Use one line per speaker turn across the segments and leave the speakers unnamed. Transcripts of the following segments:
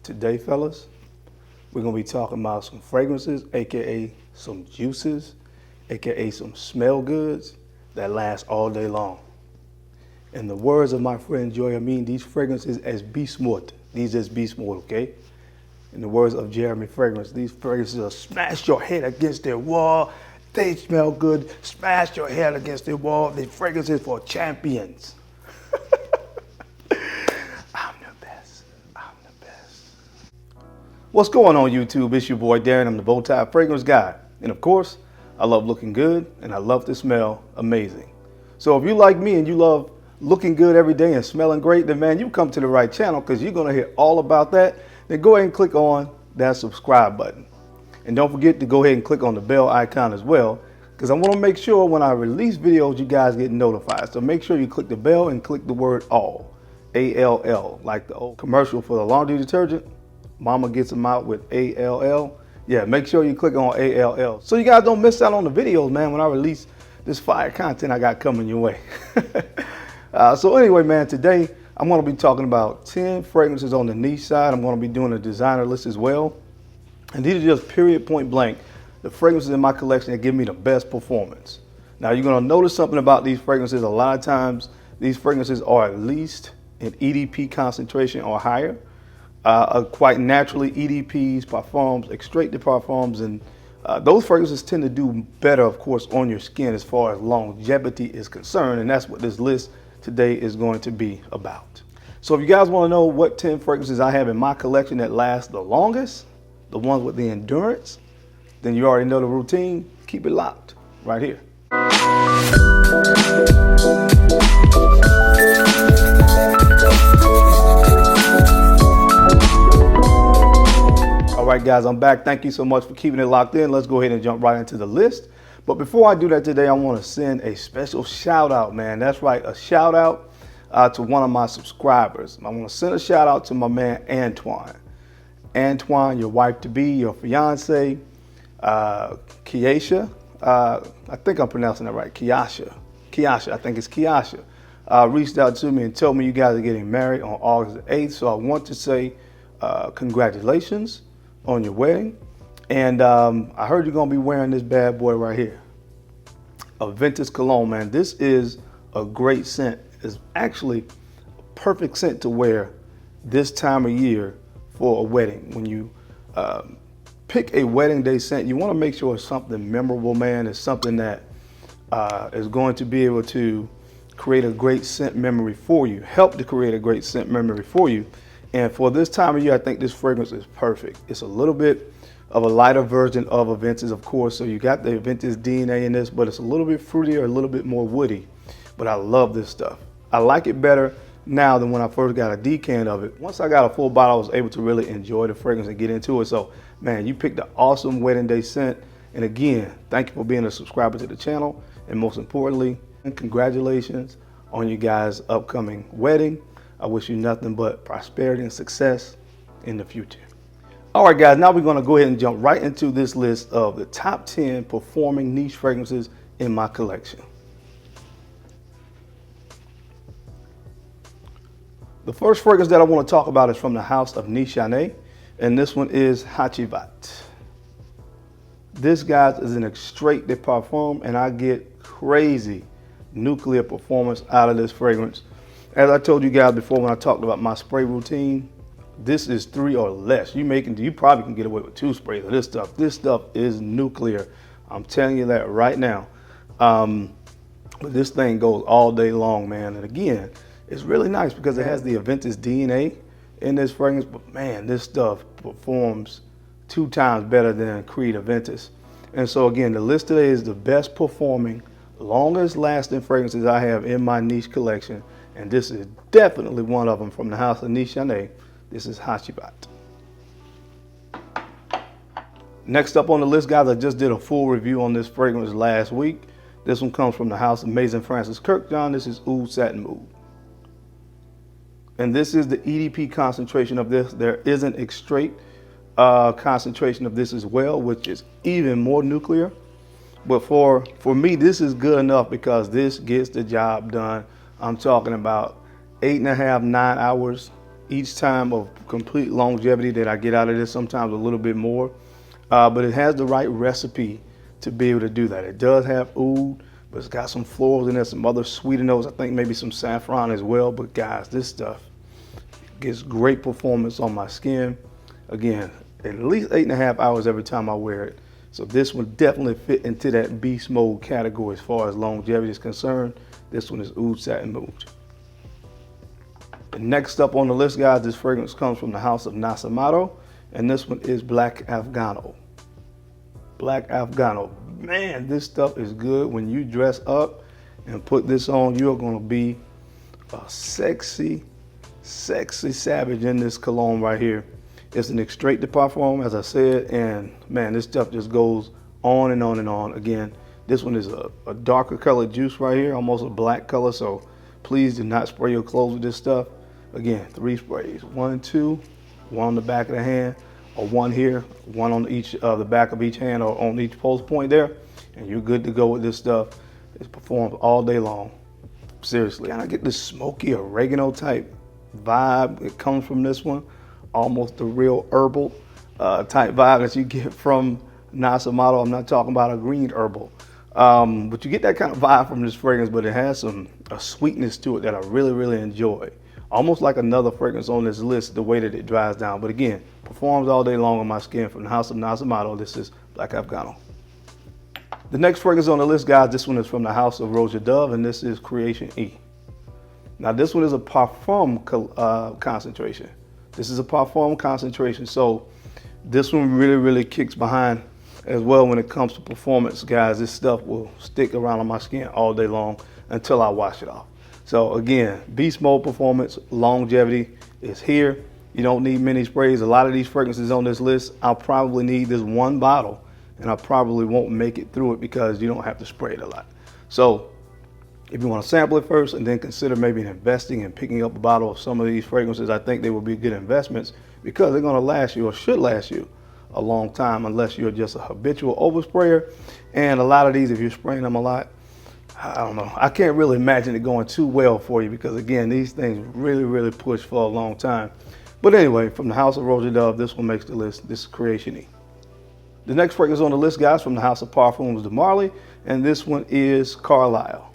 Today, fellas, we're gonna be talking about some fragrances, AKA some juices, AKA some smell goods that last all day long. In the words of my friend Joy, I mean these fragrances as beast mode. These is beast mode, okay? In the words of Jeremy Fragrance, these fragrances will smash your head against their wall. They smell good, smash your head against their wall. These fragrances for champions. I'm the best, I'm the best. What's going on YouTube? It's your boy Darren, I'm the Bowtie Fragrance Guy. And of course, I love looking good and I love to smell amazing. So if you like me and you love looking good every day and smelling great, then man, you come to the right channel because you're gonna hear all about that. Then go ahead and click on that subscribe button. And don't forget to go ahead and click on the bell icon as well, because I want to make sure when I release videos, you guys get notified. So make sure you click the bell and click the word all, A-L-L, like the old commercial for the laundry detergent. Mama gets them out with A-L-L. Yeah, make sure you click on A-L-L. So you guys don't miss out on the videos, man, when I release this fire content I got coming your way. So anyway, man, today I'm going to be talking about 10 fragrances on the niche side. I'm going to be doing a designer list as well. And these are just period point blank, the fragrances in my collection that give me the best performance. Now you're going to notice something about these fragrances. A lot of times these fragrances are at least in EDP concentration or higher. Quite naturally, EDPs, parfums, extrait de parfums, and those fragrances tend to do better, of course, on your skin as far as longevity is concerned. And that's what this list today is going to be about. So if you guys want to know what 10 fragrances I have in my collection that last the longest, the ones with the endurance, then you already know the routine. Keep it locked right here. All right, guys, I'm back. Thank you so much for keeping it locked in. Let's go ahead and jump right into the list. But before I do that today, I want to send a special shout out, man. That's right, a shout out to one of my subscribers. I want to send a shout out to my man, Antoine. Antoine, your wife-to-be, your fiance, Kiasha, I think I'm pronouncing that right, Kiasha, I think it's Kiasha, reached out to me and told me you guys are getting married on August the 8th. So I want to say congratulations on your wedding. And I heard you're gonna be wearing this bad boy right here, a vintage cologne, man. This is a great scent. It's actually a perfect scent to wear this time of year for a wedding. When you pick a wedding day scent, you want to make sure it's something memorable, man. It's something that is going to be able to create a great scent memory for you, help to create a great scent memory for you. And for this time of year, I think this fragrance is perfect. It's a little bit of a lighter version of a vintage, of course. So you got the vintage DNA in this, but it's a little bit fruitier, a little bit more woody. But I love this stuff. I like it better now than when I first got a decan of it. Once I got a full bottle, I was able to really enjoy the fragrance and get into it. So, man, you picked an awesome wedding day scent. And again, thank you for being a subscriber to the channel. And most importantly, congratulations on you guys' upcoming wedding. I wish you nothing but prosperity and success in the future. All right, guys, now we're going to go ahead and jump right into this list of the top 10 performing niche fragrances in my collection. The first fragrance that I want to talk about is from the house of NISHANE, and this one is HACIVAT. This, guys, is an extrait de parfum, and I get crazy nuclear performance out of this fragrance. As I told you guys before when I talked about my spray routine, this is 3 or less. You probably can get away with 2 sprays of this stuff. This stuff is nuclear. I'm telling you that right now. But this thing goes all day long, man. And again, it's really nice because it has the Aventus DNA in this fragrance, but man, this stuff performs 2 times better than Creed Aventus. And so again, the list today is the best performing, longest lasting fragrances I have in my niche collection. And this is definitely one of them from the house of NISHANE. This is HACIVAT. Next up on the list, guys, I just did a full review on this fragrance last week. This one comes from the house of MAISON KURKDJIAN. This is Oud Satin Mood. And this is the EDP concentration of this. There is an extrait concentration of this as well, which is even more nuclear. But for me, this is good enough because this gets the job done. I'm talking about 8.5, 9 hours each time of complete longevity that I get out of this, sometimes a little bit more. But it has the right recipe to be able to do that. It does have oud, but it's got some florals in there, some other sweeter notes. I think maybe some saffron as well. But guys, this stuff gets great performance on my skin. Again, at least 8.5 hours every time I wear it. So this one definitely fit into that beast mode category as far as longevity is concerned. This one is Oud Satin Mousse. And next up on the list, guys, this fragrance comes from the house of NASOMATTO, and this one is Black AFGANO. Black AFGANO. Man, this stuff is good. When you dress up and put this on, you're gonna be a sexy savage in this cologne right here. It's an extrait de parfum, as I said, and man, this stuff just goes on and on and on. Again, this one is a darker colored juice right here, almost a black color, so please do not spray your clothes with this stuff. Again, 3 sprays, 1, 2, 1 on the back of the hand, or 1 here, 1 on each the back of each hand or on each pulse point there, and you're good to go with this stuff. It performs all day long. Seriously, and I get this smoky oregano type vibe. It comes from this one. Almost the real herbal type vibe that you get from NASOMATTO. I'm not talking about a green herbal, but you get that kind of vibe from this fragrance, but it has a sweetness to it that I really enjoy. Almost like another fragrance on this list, the way that it dries down. But again, performs all day long on my skin from the house of NASOMATTO. This is Black AFGANO. The next fragrance on the list, guys, this one is from the house of ROJA, and this is Creation E. Now this one is a parfum concentration. This is a parfum concentration, so this one really kicks behind as well when it comes to performance, guys. This stuff will stick around on my skin all day long until I wash it off. So again, beast mode performance, longevity is here. You don't need many sprays. A lot of these fragrances on this list, I'll probably need this 1 bottle, and I probably won't make it through it because you don't have to spray it a lot. So if you want to sample it first and then consider maybe investing and picking up a bottle of some of these fragrances, I think they will be good investments because they're going to last you, or should last you, a long time, unless you're just a habitual oversprayer. And a lot of these, if you're spraying them a lot, I don't know, I can't really imagine it going too well for you because again, these things really push for a long time. But anyway, from the house of ROJA, this one makes the list. This is Creation E. The next fragrance on the list, guys, from the house of Parfums de Marly, and this one is Carlisle.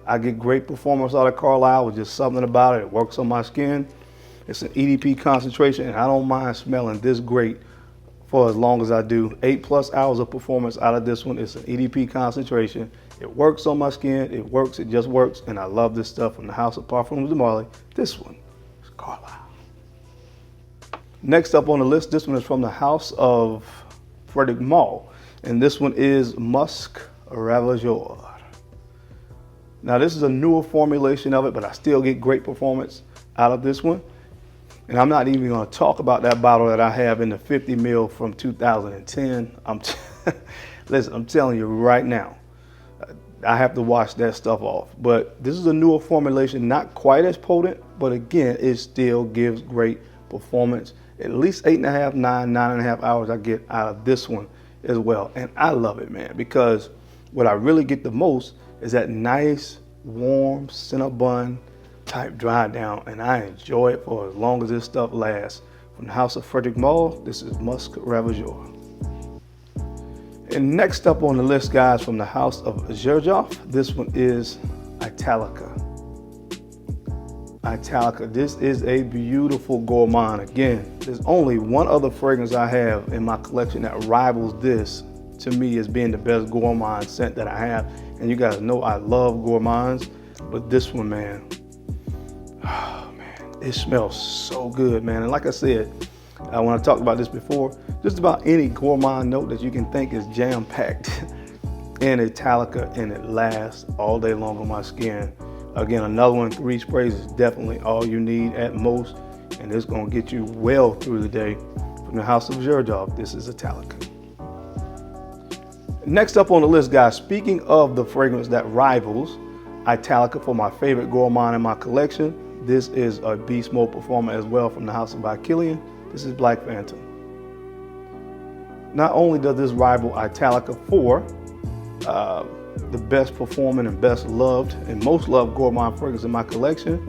I get great performance out of Carlisle with just something about it. It works on my skin. It's an EDP concentration, and I don't mind smelling this great for as long as I do. 8+ hours of performance out of this one. It's an EDP concentration. It works on my skin. It works. It just works. And I love this stuff from the house of Parfums de Marly. This one is Carlisle. Next up on the list, this one is from the house of FREDERIC, and this one is MUSC RAVAGEUR. Now this is a newer formulation of it, but I still get great performance out of this one. And I'm not even going to talk about that bottle that I have in the 50 ml from 2010. Listen, I'm telling you right now, I have to wash that stuff off. But this is a newer formulation, not quite as potent, but again, it still gives great performance. At least 8.5, 9.5 hours I get out of this one as well. And I love it, man, because what I really get the most is that nice, warm Cinnabon type dry down, and I enjoy it for as long as this stuff lasts. From the house of FREDERIC, this is MUSC RAVAGEUR. And next up on the list, guys, from the house of XERJOFF, this one is Italica. Italica, this is a beautiful gourmand. Again, there's only one other fragrance I have in my collection that rivals this to me as being the best gourmand scent that I have. And you guys know I love gourmands, but this one, man, oh man, it smells so good, man. And like I said, when I talked about this before, just about any gourmand note that you can think is jam-packed in Italica, and it lasts all day long on my skin. Again, another one, 3 sprays is definitely all you need at most, and it's gonna get you well through the day. From the house of XERJOFF, this is Italica. Next up on the list, guys, speaking of the fragrance that rivals Italica for my favorite gourmand in my collection, this is a beast mode performer as well from the house of KILIAN. This is Black Phantom. Not only does this rival Italica for the best performing and best loved and most loved gourmand fragrance in my collection,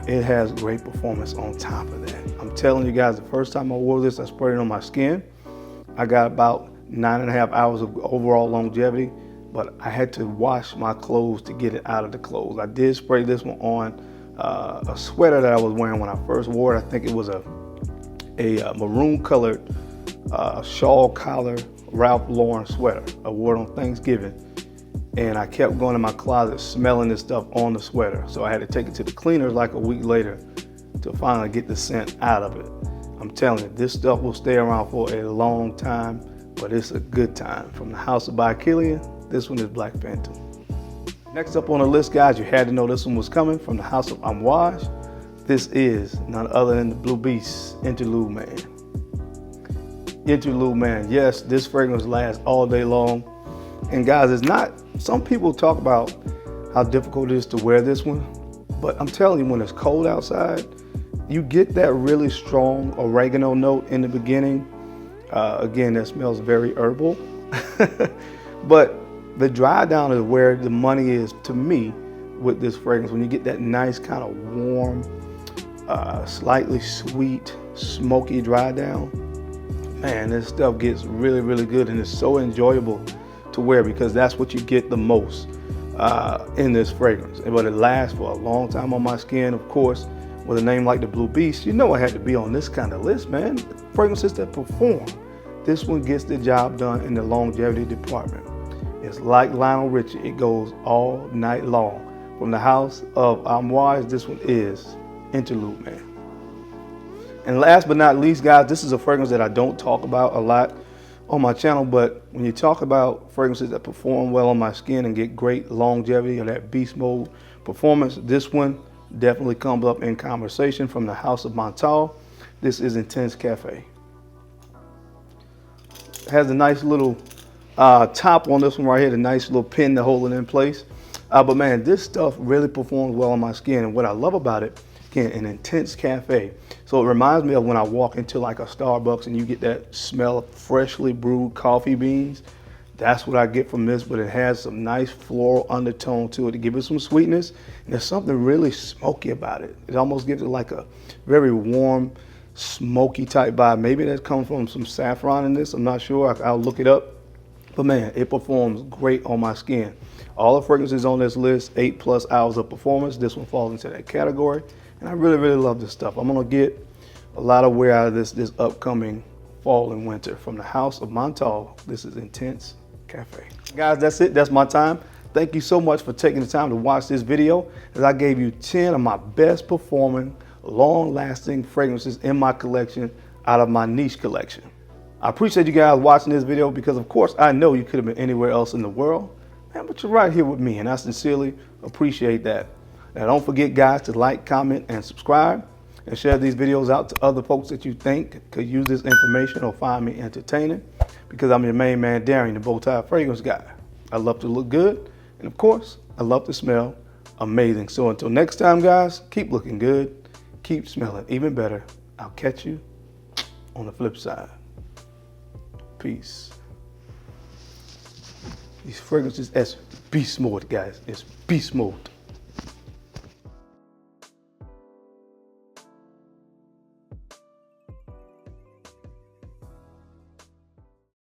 it has great performance on top of that. I'm telling you guys, the first time I wore this, I sprayed it on my skin. I got about 9.5 hours of overall longevity, but I had to wash my clothes to get it out of the clothes. I did spray this one on a sweater that I was wearing when I first wore it. I think it was a maroon colored shawl collar Ralph Lauren sweater. I wore it on Thanksgiving, and I kept going in my closet smelling this stuff on the sweater. So I had to take it to the cleaners like a week later to finally get the scent out of it. I'm telling you, this stuff will stay around for a long time, but it's a good time. From the house by KILIAN, this one is Black Phantom. Next up on the list, guys, you had to know this one was coming from the house of AMOUAGE. This is none other than the Blue Beast Interlude Man. Interlude Man, yes, this fragrance lasts all day long. And guys, it's not, some people talk about how difficult it is to wear this one, but I'm telling you, when it's cold outside, you get that really strong oregano note in the beginning. Again, that smells very herbal. But the dry down is where the money is to me with this fragrance. When you get that nice kind of warm, slightly sweet, smoky dry down, man, this stuff gets really, really good, and it's so enjoyable to wear because that's what you get the most in this fragrance. But it lasts for a long time on my skin. Of course, with a name like the Blue Beast, you know I had to be on this kind of list, man. Fragrances that perform. This one gets the job done in the longevity department. It's like Lionel Richie, it goes all night long. From the house of AMOUAGE, this one is Interlude Man. And last but not least, guys, this is a fragrance that I don't talk about a lot on my channel, but when you talk about fragrances that perform well on my skin and get great longevity or that beast mode performance, this one definitely comes up in conversation. From the house of MONTALE, this is Intense Cafe. It has a nice little top on this one right here, the nice little pin to hold it in place. But man, this stuff really performs well on my skin, and what I love about it, again, an intense cafe. So it reminds me of when I walk into like a Starbucks and you get that smell of freshly brewed coffee beans. That's what I get from this, but it has some nice floral undertone to it to give it some sweetness. And there's something really smoky about it. It almost gives it like a very warm, smoky type vibe. Maybe that comes from some saffron in this, I'm not sure, I'll look it up. But man, it performs great on my skin. All the fragrances on this list, 8+ hours of performance. This one falls into that category. And I really, really love this stuff. I'm gonna get a lot of wear out of this upcoming fall and winter. From the house of MONTALE, this is Intense Cafe. Guys, that's it, that's my time. Thank you so much for taking the time to watch this video, as I gave you 10 of my best performing, long lasting fragrances in my collection out of my niche collection. I appreciate you guys watching this video because of course I know you could have been anywhere else in the world, man, but you're right here with me, and I sincerely appreciate that. Now don't forget, guys, to like, comment, and subscribe, and share these videos out to other folks that you think could use this information or find me entertaining, because I'm your main man, Darian, the Bowtie Fragrance Guy. I love to look good, and of course, I love to smell amazing. So until next time, guys, keep looking good, keep smelling even better. I'll catch you on the flip side. Peace. These fragrances, it's beast mode, guys. It's beast mode.